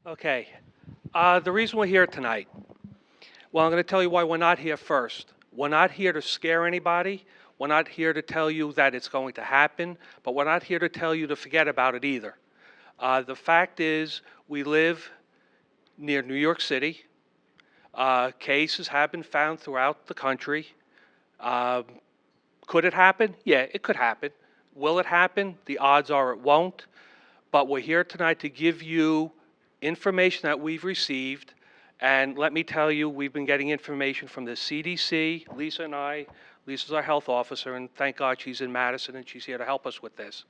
Okay. The reason we're here tonight, well, I'm going to tell you why we're not here first. We're not here to scare anybody. We're not here to tell you that it's going to happen, but we're not here to tell you to forget about it either. The fact is, we live near New York City. Cases have been found throughout the country. Um, could it happen? Yeah, it could happen. Will it happen? The odds are it won't. But we're here tonight to give you information that we've received. And let me tell you, we've been getting information from the CDC, Lisa and I. Lisa's our health officer, and thank God she's in Madison and she's here to help us with this.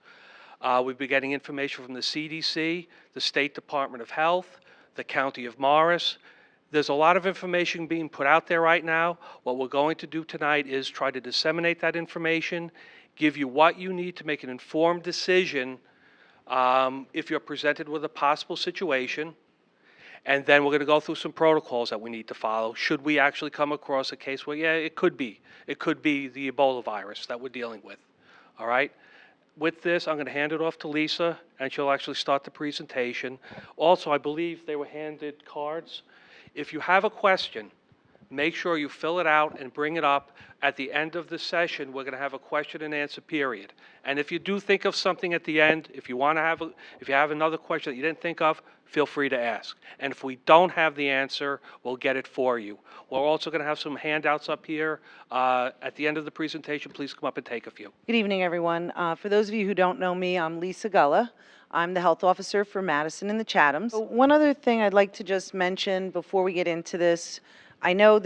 We've been getting information from the CDC, the State Department of Health, the County of Morris. There's a lot of information being put out there right now. What we're going to do tonight is try to disseminate that information, give you what you need to make an informed decision if you're presented with a possible situation. And then we're going to go through some protocols that we need to follow should we actually come across a case where, yeah, it could be the Ebola virus that we're dealing with. All right? With this, I'm going to hand it off to Lisa, and she'll actually start the presentation. Also, I believe they were handed cards. If you have a question, make sure you fill it out and bring it up. At the end of the session, we're going to have a question and answer period. And if you do think of something at the end, if you have another question that you didn't think of, feel free to ask. And if we don't have the answer, we'll get it for you. We're also going to have some handouts up here. At the end of the presentation, please come up and take a few. Good evening, everyone. For those of you who don't know me, I'm Lisa Gulla. I'm the health officer for Madison and the Chathams. One other thing I'd like to just mention before we get into this, I know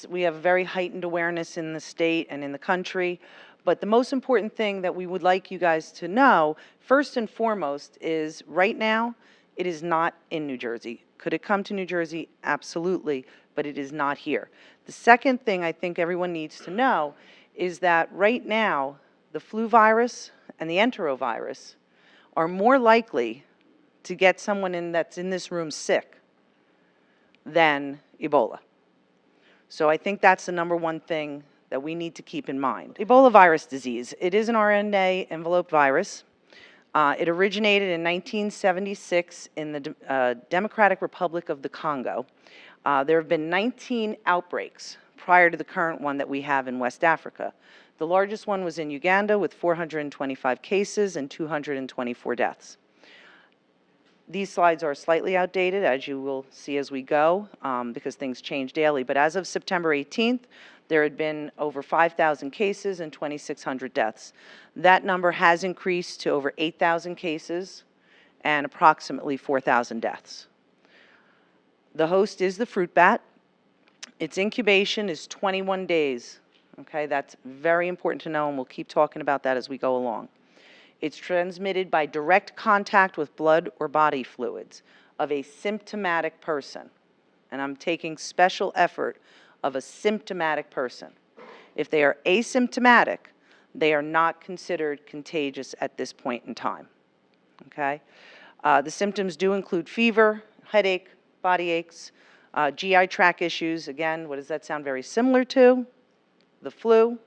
we have very heightened awareness in the state and in the country, but the most important thing that we would like you guys to know, first and foremost, is right now, it is not in New Jersey. Could it come to New Jersey? Absolutely, but it is not here. The second thing I think everyone needs to know is that right now, the flu virus and the enterovirus are more likely to get someone that's in this room sick than Ebola. So I think that's the number one thing that we need to keep in mind. Ebola virus disease, it is an RNA envelope virus. It originated in 1976 in the Democratic Republic of the Congo. There have been 19 outbreaks prior to the current one that we have in West Africa. The largest one was in Uganda with 425 cases and 224 deaths. These slides are slightly outdated, as you will see as we go, because things change daily. But as of September 18th, there had been over 5,000 cases and 2,600 deaths. That number has increased to over 8,000 cases and approximately 4,000 deaths. The host is the fruit bat. Its incubation is 21 days. Okay, that's very important to know, and we'll keep talking about that as we go along. It's transmitted by direct contact with blood or body fluids of a symptomatic person. And I'm taking special effort of a symptomatic person. If they are asymptomatic, they are not considered contagious at this point in time. Okay? The symptoms do include fever, headache, body aches, GI tract issues. Again, what does that sound very similar to? The flu.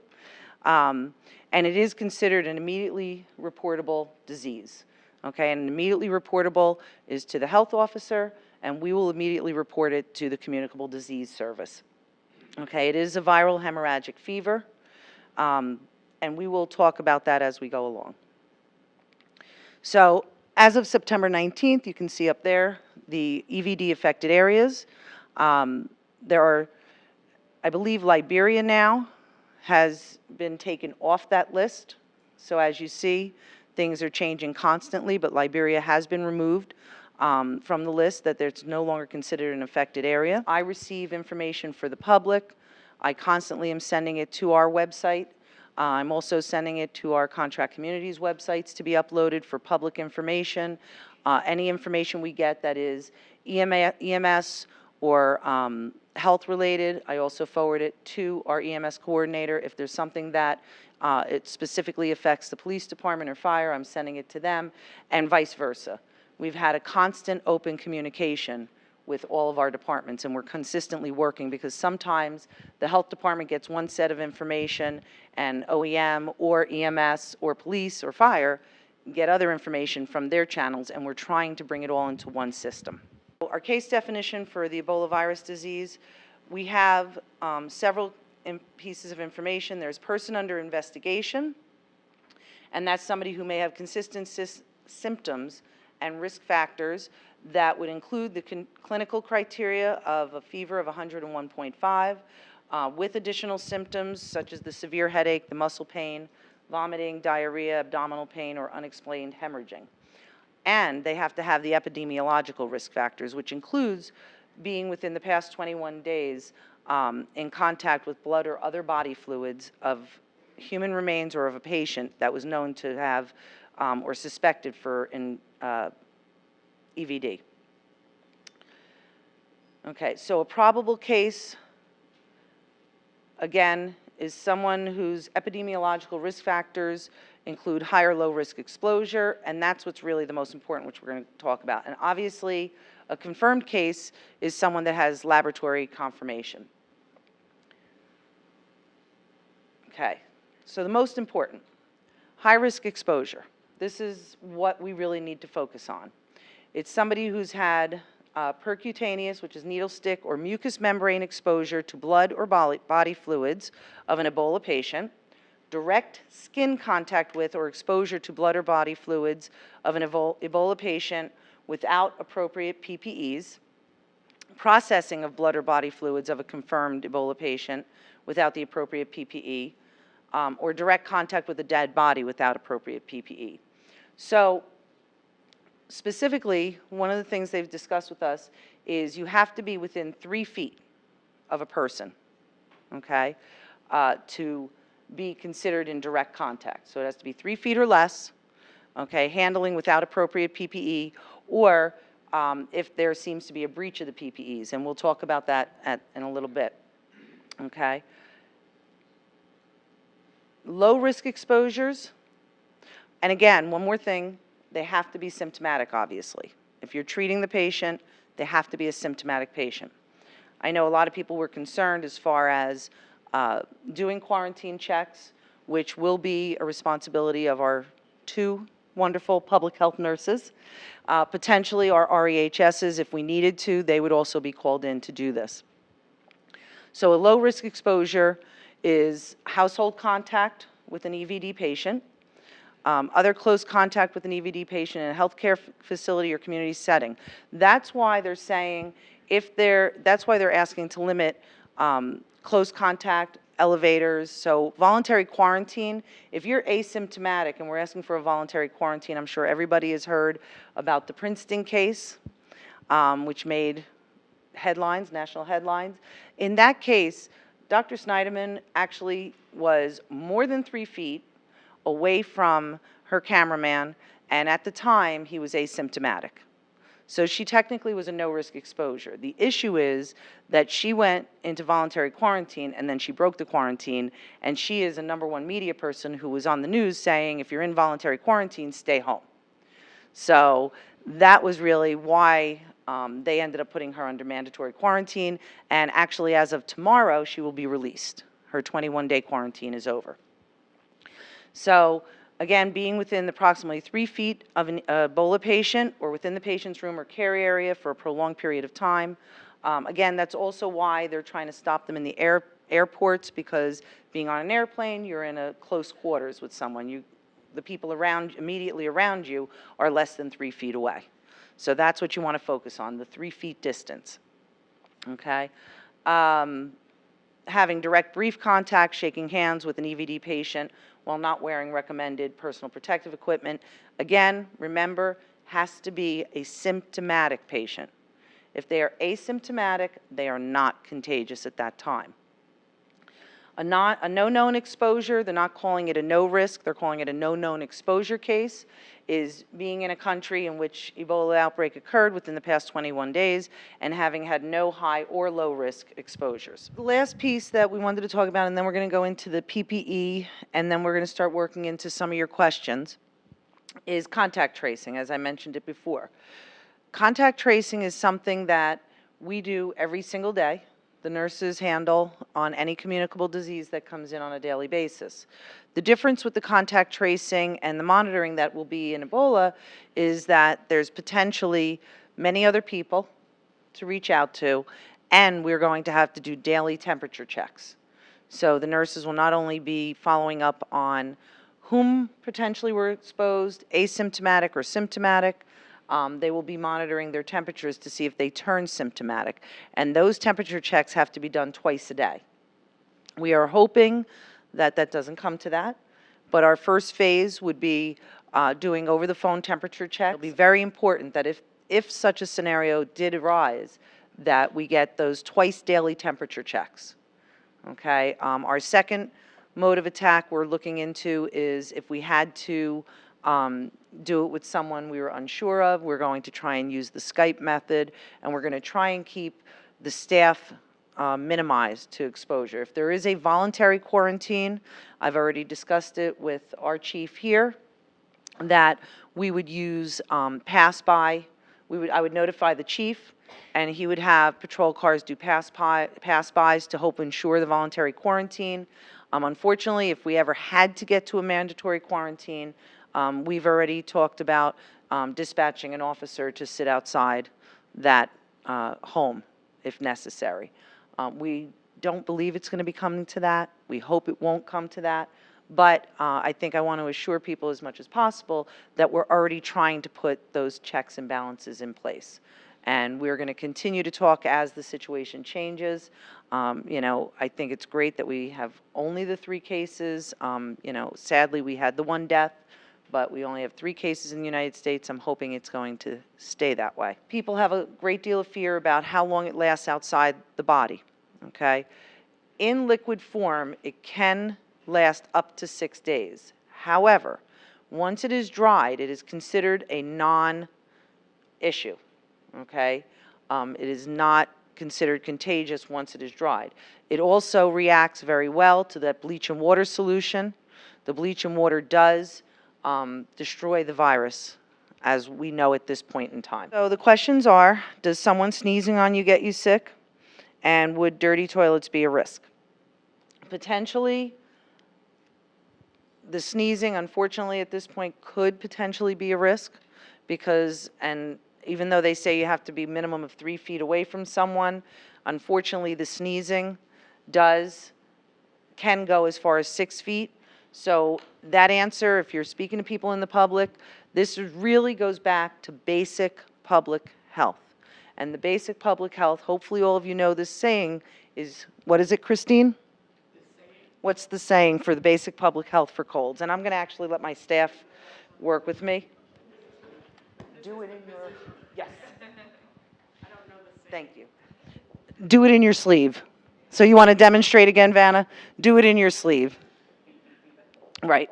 And it is considered an immediately reportable disease. Okay, and immediately reportable is to the health officer, and we will immediately report it to the Communicable Disease Service. Okay, it is a viral hemorrhagic fever, and we will talk about that as we go along. So, as of September 19th, you can see up there the EVD affected areas. There are, I believe, Liberia now has been taken off that list. So as you see, things are changing constantly, but Liberia has been removed from the list, that it's no longer considered an affected area. I receive information for the public. I constantly am sending it to our website. I'm also sending it to our contract communities websites to be uploaded for public information. Any information we get that is EMS or health related, I also forward it to our EMS coordinator. If there's something that it specifically affects the police department or fire, I'm sending it to them, and vice versa. We've had a constant open communication with all of our departments, and we're consistently working, because sometimes the health department gets one set of information and OEM or EMS or police or fire get other information from their channels, and we're trying to bring it all into one system. Our case definition for the Ebola virus disease, we have several pieces of information. There's person under investigation, and that's somebody who may have consistent symptoms and risk factors that would include the clinical criteria of a fever of 101.5 with additional symptoms such as the severe headache, the muscle pain, vomiting, diarrhea, abdominal pain, or unexplained hemorrhaging. And they have to have the epidemiological risk factors, which includes being within the past 21 days in contact with blood or other body fluids of human remains or of a patient that was known to have or suspected for EVD. Okay, so a probable case, again, is someone whose epidemiological risk factors include high or low risk exposure, and that's what's really the most important, which we're going to talk about. And obviously, a confirmed case is someone that has laboratory confirmation. Okay, so the most important, high risk exposure. This is what we really need to focus on. It's somebody who's had percutaneous, which is needle stick or mucous membrane exposure to blood or body fluids of an Ebola patient, direct skin contact with or exposure to blood or body fluids of an Ebola patient without appropriate PPEs, processing of blood or body fluids of a confirmed Ebola patient without the appropriate PPE, or direct contact with a dead body without appropriate PPE. So specifically, one of the things they've discussed with us is you have to be within 3 feet of a person, okay, to be considered in direct contact. So it has to be 3 feet or less, okay, handling without appropriate PPE, or if there seems to be a breach of the PPEs, and we'll talk about that in a little bit, okay. Low risk exposures, and again, one more thing, they have to be symptomatic, obviously. If you're treating the patient, they have to be a symptomatic patient. I know a lot of people were concerned as far as doing quarantine checks, which will be a responsibility of our 2 wonderful public health nurses. Potentially our REHSs, if we needed to, they would also be called in to do this. So a low risk exposure is household contact with an EVD patient, other close contact with an EVD patient in a healthcare facility or community setting. That's why they're saying that's why they're asking to limit close contact, elevators. So voluntary quarantine, if you're asymptomatic and we're asking for a voluntary quarantine, I'm sure everybody has heard about the Princeton case, which made headlines, national headlines. In that case, Dr. Snyderman actually was more than 3 feet away from her cameraman, and at the time, he was asymptomatic. So she technically was a no-risk exposure. The issue is that she went into voluntary quarantine, and then she broke the quarantine, and she is a #1 media person who was on the news saying, if you're in voluntary quarantine, stay home. So that was really why they ended up putting her under mandatory quarantine, and actually, as of tomorrow, she will be released. Her 21-day quarantine is over. So again, being within approximately 3 feet of an Ebola patient or within the patient's room or care area for a prolonged period of time. Again, that's also why they're trying to stop them in the airports, because being on an airplane, you're in a close quarters with someone. The people immediately around you are less than 3 feet away. So that's what you want to focus on, the 3 feet distance, okay? Having direct brief contact, shaking hands with an EVD patient while not wearing recommended personal protective equipment. Again, remember, has to be a symptomatic patient. If they are asymptomatic, they are not contagious at that time. A no known exposure, they're not calling it a no risk, they're calling it a no known exposure case, is being in a country in which Ebola outbreak occurred within the past 21 days and having had no high or low risk exposures. The last piece that we wanted to talk about, and then we're going to go into the PPE, and then we're going to start working into some of your questions, is contact tracing, as I mentioned it before. Contact tracing is something that we do every single day. The nurses handle on any communicable disease that comes in on a daily basis. The difference with the contact tracing and the monitoring that will be in Ebola is that there's potentially many other people to reach out to, and we're going to have to do daily temperature checks. So the nurses will not only be following up on whom potentially were exposed, asymptomatic or symptomatic, they will be monitoring their temperatures to see if they turn symptomatic. And those temperature checks have to be done twice a day. We are hoping that that doesn't come to that, but our first phase would be doing over-the-phone temperature checks. It'll be very important that if such a scenario did arise, that we get those twice daily temperature checks. Okay? Our second mode of attack we're looking into is if we had to do it with someone we were unsure of, we're going to try and use the Skype method, and we're going to try and keep the staff minimized to exposure. If there is a voluntary quarantine, I've already discussed it with our chief here, that we would use pass-by. I would notify the chief, and he would have patrol cars do pass-bys to help ensure the voluntary quarantine. Unfortunately, if we ever had to get to a mandatory quarantine, we've already talked about dispatching an officer to sit outside that home if necessary. We don't believe it's going to be coming to that. We hope it won't come to that. But I think I want to assure people as much as possible that we're already trying to put those checks and balances in place. And we're going to continue to talk as the situation changes. You know, I think it's great that we have only the 3 cases. You know, sadly, we had the 1 death, but we only have 3 cases in the United States. I'm hoping it's going to stay that way. People have a great deal of fear about how long it lasts outside the body, okay? In liquid form, it can last up to 6 days. However, once it is dried, it is considered a non-issue, okay? It is not considered contagious once it is dried. It also reacts very well to that bleach and water solution. The bleach and water does destroy the virus, as we know at this point in time. So the questions are, does someone sneezing on you get you sick? And would dirty toilets be a risk? Potentially, the sneezing, unfortunately, at this point, could potentially be a risk because, and even though they say you have to be minimum of 3 feet away from someone, unfortunately, the sneezing can go as far as 6 feet. So that answer, if you're speaking to people in the public, this really goes back to basic public health. And the basic public health, hopefully all of you know this saying, is, what is it, Christine? What's the saying for the basic public health for colds? And I'm going to actually let my staff work with me. Do it in your, yes. I don't know the saying. Thank you. Do it in your sleeve. So you want to demonstrate again, Vanna? Do it in your sleeve. Right.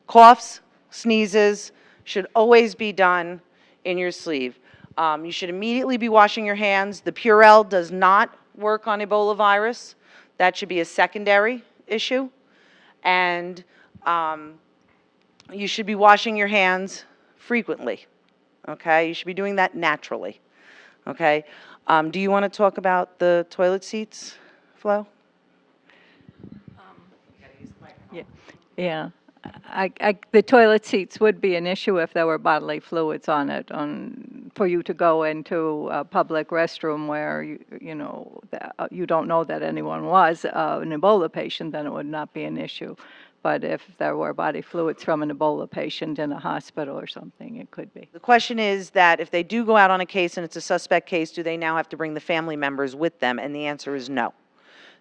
Coughs, sneezes should always be done in your sleeve. You should immediately be washing your hands. The Purell does not work on Ebola virus. That should be a secondary issue. And you should be washing your hands frequently. Okay? You should be doing that naturally. Okay? Do you want to talk about the toilet seats, Flo? Yeah. The toilet seats would be an issue if there were bodily fluids on it, for you to go into a public restroom where, you don't know that anyone was an Ebola patient, then it would not be an issue. But if there were body fluids from an Ebola patient in a hospital or something, it could be. The question is that if they do go out on a case and it's a suspect case, do they now have to bring the family members with them? And the answer is no.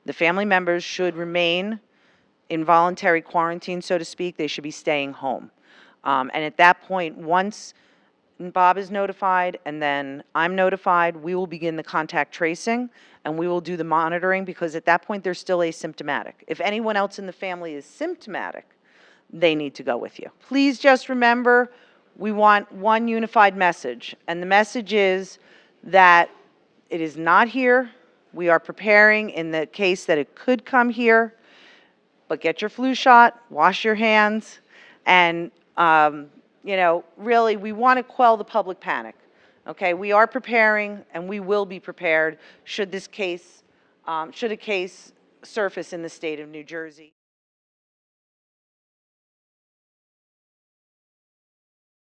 The family members should remain in voluntary quarantine, so to speak. They should be staying home. And at that point, once Bob is notified and then I'm notified, we will begin the contact tracing and we will do the monitoring, because at that point they're still asymptomatic. If anyone else in the family is symptomatic, they need to go with you. Please just remember, we want one unified message, and the message is that it is not here. We are preparing in the case that it could come here. But get your flu shot, wash your hands, and, really, we want to quell the public panic, okay? We are preparing, and we will be prepared should a case surface in the state of New Jersey.